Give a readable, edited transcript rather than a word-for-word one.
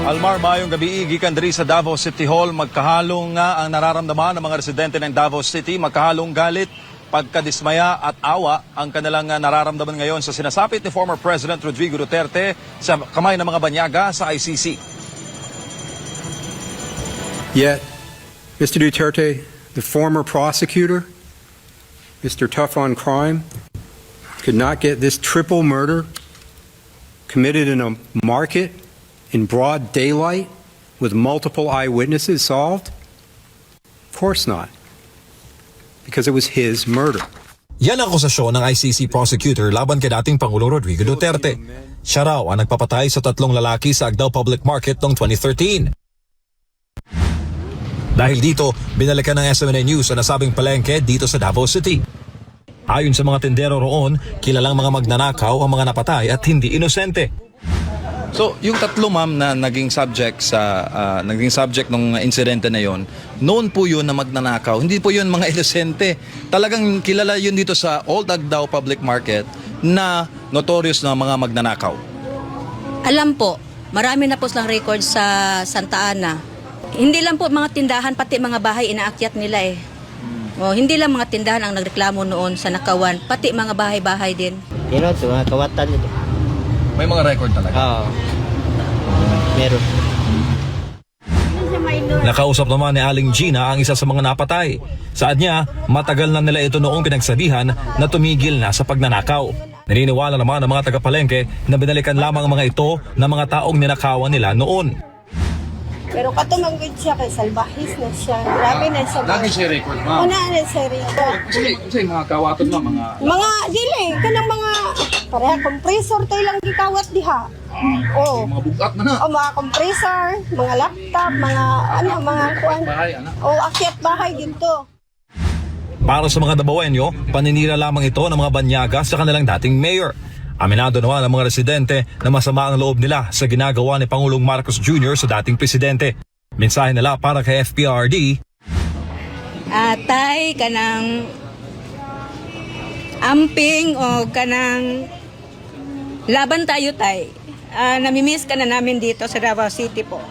Almar, mayong gabi, gikan diri sa Davao City Hall, magkahalong nga ang nararamdaman ng mga residente ng Davao City, magkahalong galit, pagkadismaya at awa ang kanilang nararamdaman ngayon sa sinasapit ni former President Rodrigo Duterte sa kamay ng mga banyaga sa ICC. Yet, Mr. Duterte, the former prosecutor, Mr. Tough on Crime, could not get this triple murder committed in a market in broad daylight with multiple eyewitnesses solved? Of course not. Because it was his murder. Yan ang akusasyon ng ICC prosecutor laban kay dating Pangulong Rodrigo Duterte. Siya raw ang nagpapatay sa 3 lalaki sa Agdao Public Market noong 2013. Dahil dito, binalikan ng SMNA News ang nasabing palengke dito sa Davao City. Ayon sa mga tindero roon, kilalang mga magnanakaw ang mga napatay at hindi inosente. So, yung 3 ma'am na naging subject ng insidente na yon, noon po yun na magnanakaw. Hindi po yun mga inosente. Talagang kilala yun dito sa Old Agdao Public Market na notorious na mga magnanakaw. Alam po, marami na po silang record sa Santa Ana. Hindi lang po mga tindahan, pati mga bahay inaakyat nila eh. O, hindi lang mga tindahan ang nagreklamo noon sa Nakawan, pati mga bahay-bahay din. Mga kawatan nito. May mga record talaga. Oo. Meron. Nakausap naman ni Aling Gina ang isa sa mga napatay. Saad niya, matagal na nila ito noong pinagsabihan na tumigil na sa pagnanakaw. Naniniwala naman ang mga tagapalengke na binalikan lamang ang mga ito ng mga taong ninakawan nila noon. Pero katumangod siya kay salbahis na siya. Grabe na siya. Lagi siya record, ma'am. Una na siya record. Kasi mga kawaton ma'am, Mga dili, kanang mga pareha compressor tayo lang gikawat diha. Oh. mga bugat na na. O mga compressor, mga laptop, mga kuan. O akyat bahay dito. Para sa mga Dabawenyo, paninira lamang ito ng mga banyaga sa kanilang dating mayor. Aminado naman ang mga residente na masama ang loob nila sa ginagawa ni Pangulong Marcos Jr. sa dating presidente. Mensahe nila para kay FPRD. Atay, kanang amping o kanang laban tayo tay. Namimiss ka na namin dito sa Davao City po.